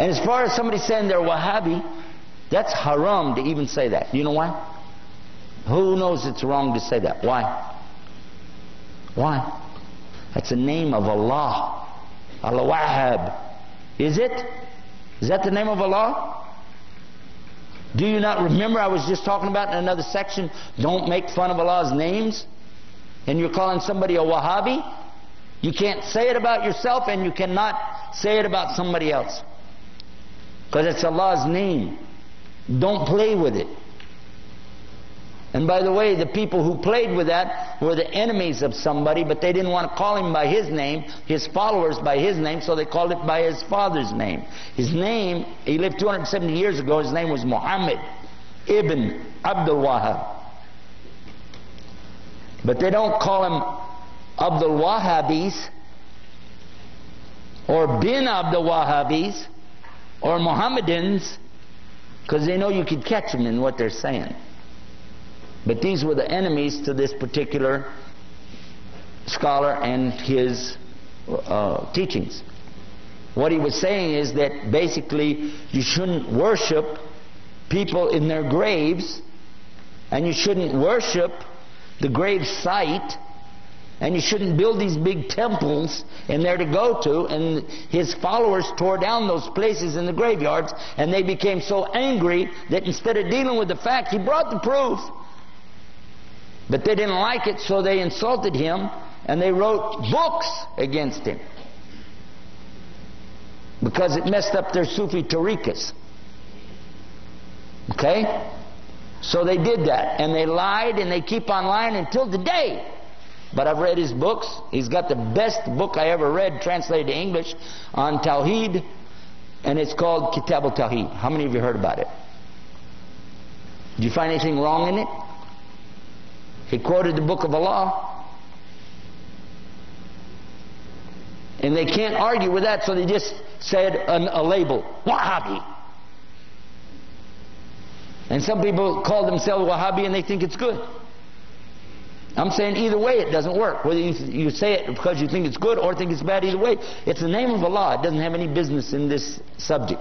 And as far as somebody saying they're Wahhabi, that's haram to even say that. You know why? Who knows it's wrong to say that? Why? Why? That's the name of Allah. Al-Wahhab. Is it? Is that the name of Allah? Do you not remember I was just talking about in another section, don't make fun of Allah's names? And you're calling somebody a Wahhabi? You can't say it about yourself, and you cannot say it about somebody else. Because it's Allah's name. Don't play with it. And by the way, the people who played with that were the enemies of somebody, but they didn't want to call him by his name, his followers by his name, so they called it by his father's name. His name, he lived 270 years ago, his name was Muhammad ibn Abdul Wahhab. But they don't call him Abdul Wahhabis, or bin Abdul Wahhabis, or Mohammedans, because they know you could catch them in what they're saying. But these were the enemies to this particular scholar and his teachings. What he was saying is that basically you shouldn't worship people in their graves, and you shouldn't worship the grave site, and you shouldn't build these big temples in there to go to. And his followers tore down those places in the graveyards, and they became so angry that instead of dealing with the fact, he brought the proof. But they didn't like it, so they insulted him, and they wrote books against him. Because it messed up their Sufi tariqas. Okay? So they did that, and they lied, and they keep on lying until today. But I've read his books. He's got the best book I ever read, translated to English, on Tawheed, and it's called Kitab al-Tawheed. How many of you heard about it? Did you find anything wrong in it? He quoted the book of Allah. And they can't argue with that, so they just said a label, Wahhabi. And some people call themselves Wahhabi and they think it's good. I'm saying either way it doesn't work. Whether you say it because you think it's good or think it's bad, either way, it's the name of Allah. It doesn't have any business in this subject.